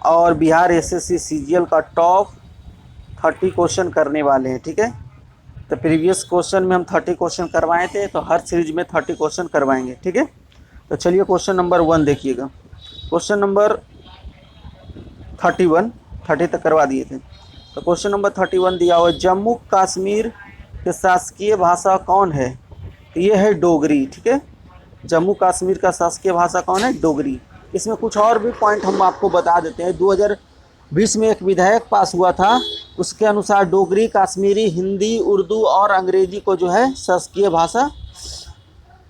और Bihar SSC CGL का top 30 question करने वाले हैं, ठीक है। तो प्रीवियस क्वेश्चन में हम 30 क्वेश्चन करवाए थे, तो हर सीरीज में 30 क्वेश्चन करवाएंगे, ठीक है। तो चलिए क्वेश्चन नंबर 1 देखिएगा। क्वेश्चन नंबर 31, 30 तक करवा दिए थे। तो क्वेश्चन नंबर 31 दिया हुआ है, जम्मू कश्मीर की शासकीय भाषा कौन है? तो ये है डोगरी, ठीक है। जम्मू कश्मीर का शासकीय भाषा कौन है? डोगरी। इसमें कुछ और भी पॉइंट हम आपको बता देते हैं। 2020 में एक विधेयक पास हुआ था, उसके अनुसार डोगरी, कश्मीरी, हिंदी, उर्दू और अंग्रेजी को जो है शासकीय भाषा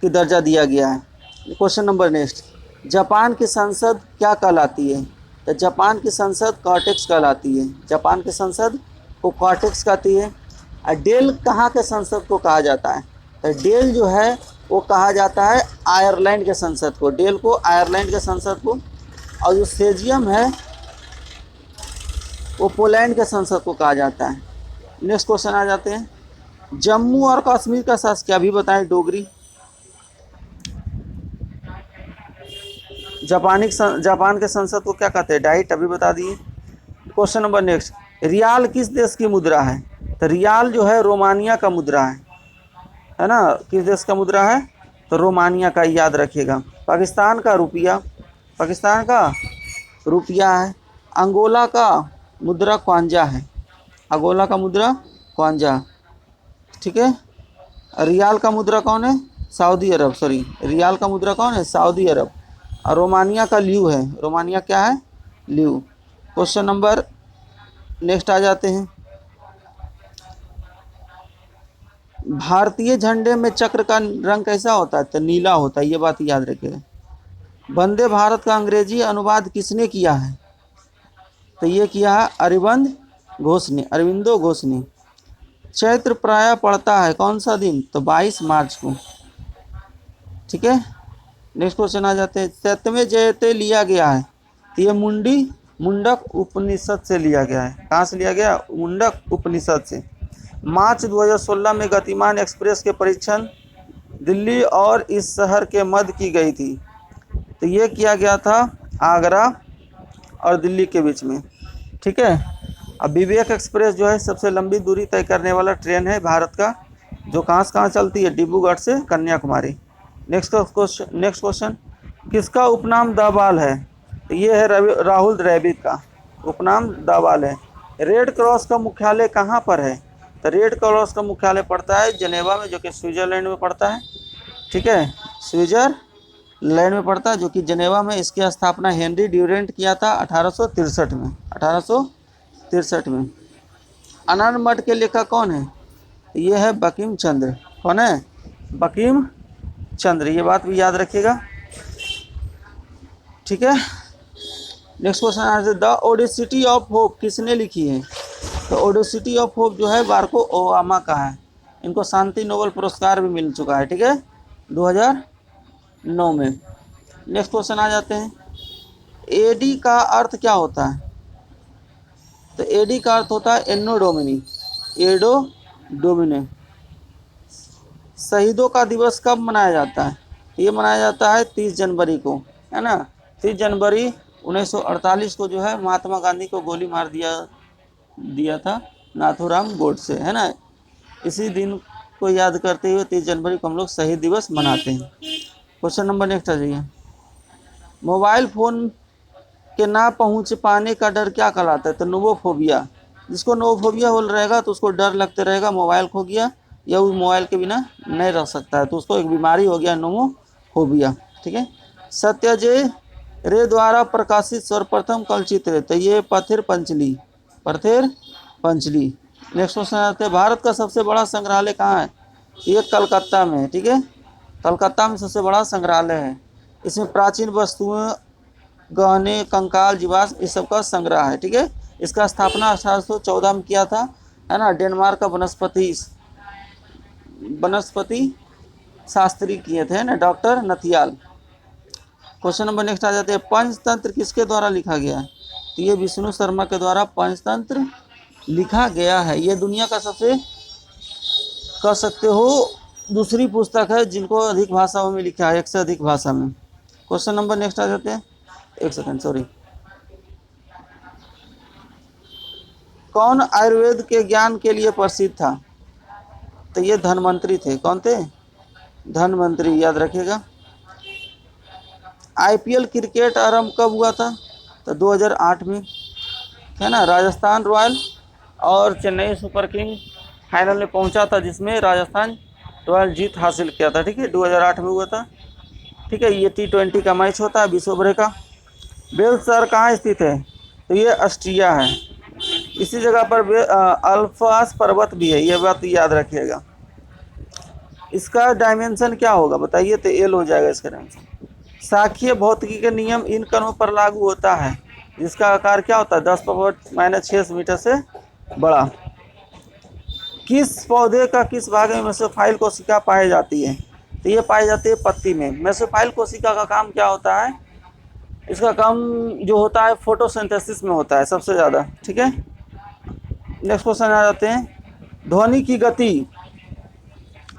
की दर्जा दिया गया है। क्वेश्चन नंबर नेक्स्ट, जापान की संसद क्या कहलाती है? तो जापान की संसद कॉर्टेक्स कहलाती है। जापान की संसद को कॉर्टेक्स कहती है। और डेल कहाँ के संसद को कहा जाता है? तो डेल जो है वो कहा जाता है आयरलैंड के संसद को, डेल को आयरलैंड के संसद को। और जो सेजियम है वो पोलैंड के संसद को कहा जाता है। नेक्स्ट क्वेश्चन आ जाते हैं, जम्मू और कश्मीर का शासक क्या भी बताएं? डोगरी। जापान के संसद को क्या कहते हैं? डाइट, अभी बता दिए। क्वेश्चन नंबर नेक्स्ट, रियाल किस देश की मुद्रा है? तो रियाल जो है रोमानिया का मुद्रा है ना। किस देश का मुद्रा है? तो रोमानिया का, याद रखिएगा। पाकिस्तान का रुपया, पाकिस्तान का रुपया है। अंगोला का मुद्रा क्वांजा है, अंगोला का मुद्रा क्वांजा, ठीक है। रियाल का मुद्रा कौन है? सऊदी अरब, सॉरी, रियाल का मुद्रा कौन है? सऊदी अरब। और रोमानिया का ल्यू है, रोमानिया क्या है? ल्यू। क्वेश्चन नंबर नेक्स्ट आ जाते हैं, भारतीय झंडे में चक्र का रंग कैसा होता है? तो नीला होता है, ये बात याद रखिएगा। वंदे भारत का अंग्रेजी अनुवाद किसने किया है? तो ये किया है अरविंद घोष ने, अरविंदो घोष ने। चैत्र प्रायः पड़ता है कौन सा दिन? तो 22 मार्च को, ठीक है। नेक्स्ट क्वेश्चन आ जाते हैं, सत्यमे जयते लिया गया है, तो ये मुंडक उपनिषद से लिया गया है। कहाँ से लिया गया? मुंडक उपनिषद से। मार्च 2016 में गतिमान एक्सप्रेस के परीक्षण दिल्ली और इस शहर के मध्य की गई थी, तो ये किया गया था आगरा और दिल्ली के बीच में, ठीक है। अब विवेक एक्सप्रेस जो है सबसे लंबी दूरी तय करने वाला ट्रेन है भारत का, जो कहाँ से कहाँ चलती है? डिब्रूगढ़ से कन्याकुमारी। नेक्स्ट क्वेश्चन, किसका उपनाम द बाल है? तो ये है राहुल द्रविड़ का उपनाम द बाल है। रेड क्रॉस का मुख्यालय कहाँ पर है? तो रेड क्रॉस का मुख्यालय पड़ता है जेनेवा में, जो कि स्विट्जरलैंड में पड़ता है, ठीक है। स्विट्जरलैंड में पड़ता है, जो कि जेनेवा में। इसकी स्थापना हेनरी ड्यूरेंट किया था 1863 में, 1863 में। आनंद मठ के लेखक कौन है? ये है बंकिम चंद्र। कौन है? बंकिम चंद्र, ये बात भी याद रखिएगा, ठीक है। नेक्स्ट क्वेश्चन है, द ओडेसिटी ऑफ होप किसने लिखी है? तो ओडेसिटी ऑफ होप जो है बारको ओबामा का है। इनको शांति नोबेल पुरस्कार भी मिल चुका है, ठीक है, 2009 में। नेक्स्ट क्वेश्चन आ जाते हैं, एडी का अर्थ क्या होता है? तो एडी का अर्थ होता है एनो डोमिनी, एडो डोमिने। शहीदों का दिवस कब मनाया जाता है? ये मनाया जाता है 30 जनवरी को, है ना। 30 जनवरी 1948 को जो है महात्मा गांधी को गोली मार दिया था नाथूराम गोडसे, है ना। इसी दिन को याद करते हुए 30 जनवरी को हम लोग शहीद दिवस मनाते हैं। क्वेश्चन नंबर नेक्स्ट आ जाइए, मोबाइल फ़ोन के ना पहुंच पाने का डर क्या कहलाता है? तो नोवोफोबिया। जिसको नोवोफोबिया हो रहेगा तो उसको डर लगते रहेगा मोबाइल खो गया या वो मोबाइल के बिना नहीं रह सकता है, तो उसको एक बीमारी हो गया नोवोफोबिया, ठीक है। सत्यजेय रे द्वारा प्रकाशित सर्वप्रथम कलचित्र, तो ये पथिर पंचली, पथिर पंचली। नेक्स्ट क्वेश्चन आते हैं, भारत का सबसे बड़ा संग्रहालय कहाँ है? ये कलकत्ता में है, ठीक है। कलकत्ता में सबसे बड़ा संग्रहालय है। इसमें प्राचीन वस्तुएं, गहने, कंकाल, जीवाश्म, इस सब का संग्रह है, ठीक है। इसका स्थापना 1814 में किया था, है ना। डेनमार्क का वनस्पति शास्त्री किए थे ना, डॉक्टर नथियाल। क्वेश्चन नंबर नेक्स्ट आ जाते हैं, पंचतंत्र किसके द्वारा लिखा गया है? तो ये विष्णु शर्मा के द्वारा पंचतंत्र लिखा गया है। ये दुनिया का सबसे, कह सकते हो, दूसरी पुस्तक है जिनको अधिक भाषाओं में लिखा है, 1 से अधिक भाषा में। क्वेश्चन नंबर नेक्स्ट आ जाते हैं, एक सेकंड, सॉरी। कौन आयुर्वेद के ज्ञान के लिए प्रसिद्ध था? तो ये धन्वंतरी थे। कौन थे? धन्वंतरी, याद रखिएगा। आईपीएल क्रिकेट आरंभ कब हुआ था? तो 2008 में, है ना। राजस्थान रॉयल और चेन्नई सुपर किंग फाइनल में पहुंचा था, जिसमें राजस्थान रॉयल जीत हासिल किया था। ठीक है, 2008 में हुआ था। ठीक है, ये T20 का मैच होता है, 20 ओवर का। वेल्स शहर कहाँ स्थित है? तो ये ऑस्ट्रिया है। इसी जगह पर अल्फास पर्वत भी है, ये बात याद रखिएगा। इसका डायमेंशन क्या होगा बताइए? तो एल हो जाएगा इसका डायमेंशन। साक्ष्य भौतिकी के नियम इन कणों पर लागू होता है जिसका आकार क्या होता है? 10⁻⁻6 मीटर से बड़ा। किस पौधे का किस भाग में मेसोफाइल कोशिका पाई जाती है? तो ये पाई जाती है पत्ती में। मेसोफाइल कोशिका का काम क्या होता है? इसका काम जो होता है फोटोसिंथेसिस में होता है सबसे ज़्यादा। ठीक है, नेक्स्ट क्वेश्चन आ जाते हैं। ध्वनि की गति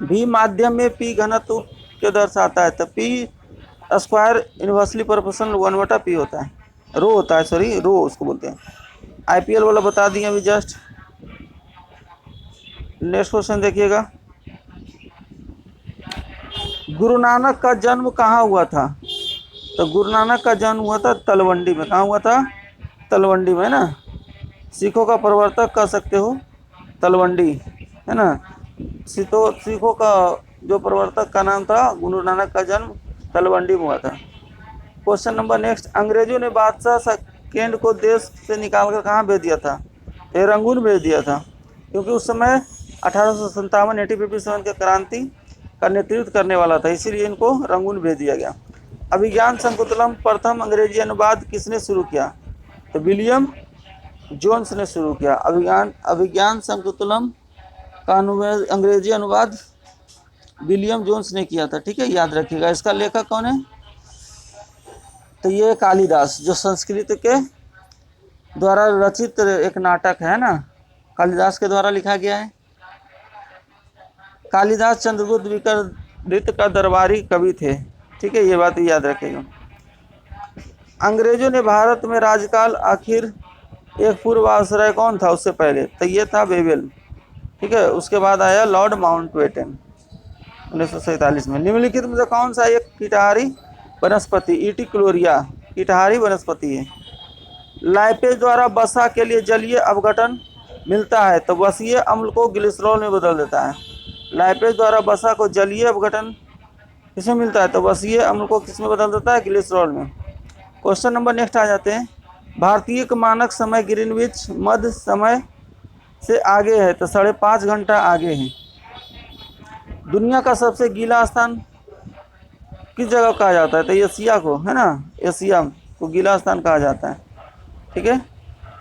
भी माध्यम में पी घनत्व के दर्शाता है। तो P square inversely proportional 1/p होता है, रो होता है, सॉरी रो उसको बोलते हैं। आईपीएल वाला बता दिए अभी जस्ट। नेक्स्ट क्वेश्चन देखिएगा। गुरु नानक का जन्म कहाँ हुआ था? तो गुरु नानक का जन्म हुआ था तलवंडी में। कहाँ हुआ था? तलवंडी में ना। सिखों का प्रवर्तक कह सकते हो तलवंडी, है ना। सिखों का जो प्रवर्तक का नाम था, गुरु नानक का जन्म तलवंडी में हुआ था। Question number next. अंग्रेजों ने बादशाह सेकेंड को देश से निकालकर कहाँ भेज दिया था? तो रंगून भेज दिया था, क्योंकि उस समय 1857 के क्रांति का नेतृत्व करने वाला था, इसीलिए इनको रंगून भेज दिया गया। अभिज्ञान शकुंतलम प्रथम अंग्रेजी अनुवाद किसने शुरू किया? तो विलियम जोन्स ने शुरू किया। अभिज्ञान शकुंतलम का अंग्रेजी अनुवाद विलियम जोन्स ने किया था। ठीक है, याद रखिएगा। इसका लेखक कौन है? तो ये कालिदास, जो संस्कृत के द्वारा रचित एक नाटक है ना, कालिदास के द्वारा लिखा गया है। कालिदास चंद्रगुप्त विक्रमादित्य का दरबारी कवि थे। ठीक है, ये बात याद रखेगा। अंग्रेजों ने भारत में राजकाल आखिर एक पूर्व आश्रय कौन था उससे पहले? तो ये था बेबल। ठीक है, उसके बाद आया लॉर्ड माउंटबेटन 1947 में। निम्नलिखित में से कौन सा एक कीटहारी वनस्पति इटिक्लोरिया कीटहारी वनस्पति है? लाइपेज द्वारा वसा के लिए जलीय अपघटन मिलता है तो वसीय अम्ल को ग्लिसरॉल में बदल देता है। लाइपेज द्वारा वसा को जलीय अपघटन किसमें मिलता है? तो वसीय अम्ल को किसमें बदल देता है? ग्लिसरॉल में। क्वेश्चन नंबर नेक्स्ट आ जाते हैं। भारतीय मानक समय ग्रीनविच मध्य समय से आगे है, तो 5.5 घंटा आगे है। दुनिया का सबसे गीला स्थान किस जगह कहा जाता है? तो एशिया को, है ना, एशिया को गीला स्थान कहा जाता है। ठीक है,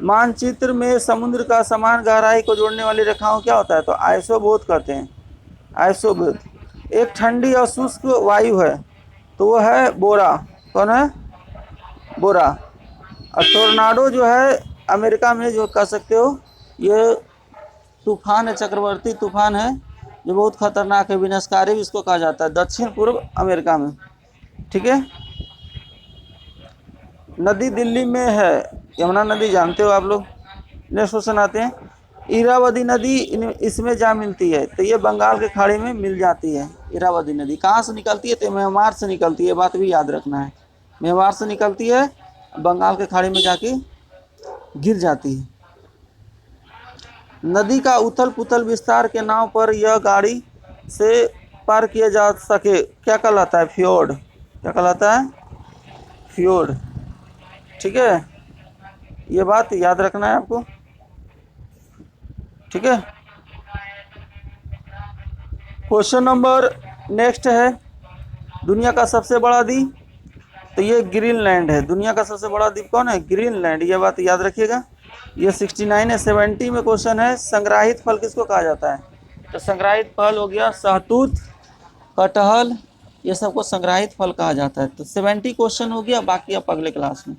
मानचित्र में समुद्र का समान गहराई को जोड़ने वाली रेखाओं क्या होता है? तो आइसोबोध कहते हैं, आइसोबोध। एक ठंडी और शुष्क वायु है, तो वो है बोरा। कौन है? बोरा। और टोर्नाडो जो है अमेरिका में, जो कह सकते हो ये तूफान है, चक्रवर्ती तूफान है, जो बहुत खतरनाक है, विनाशकारी भी इसको कहा जाता है, दक्षिण पूर्व अमेरिका में। ठीक है, नदी दिल्ली में है, यमुना नदी, जानते हो आप लोग। नेक्स्ट क्वेश्चन आते हैं। इरावदी नदी इसमें जा मिलती है, तो ये बंगाल के खाड़ी में मिल जाती है। इरावदी नदी कहाँ से निकलती है? तो म्यांमार से निकलती है, बात भी याद रखना है। म्यांमार से निकलती है, बंगाल के खाड़ी में जाके गिर जाती है। नदी का उथल पुथल विस्तार के नाव पर यह गाड़ी से पार किया जा सके क्या कहलाता है? फ्योर्ड। क्या कहलाता है? फ्योर्ड। ठीक है, ये बात याद रखना है आपको। ठीक है, क्वेश्चन नंबर नेक्स्ट है। दुनिया का सबसे बड़ा द्वीप, तो ये ग्रीनलैंड है। दुनिया का सबसे बड़ा द्वीप कौन है? ग्रीनलैंड। ये बात याद रखिएगा। ये 69 है। 70 में क्वेश्चन है, संग्राहित फल किसको कहा जाता है? तो संग्राहित फल हो गया सहतूत, कटहल, ये सबको संग्राहित फल कहा जाता है। तो 70 क्वेश्चन हो गया, बाकी आप अगले क्लास में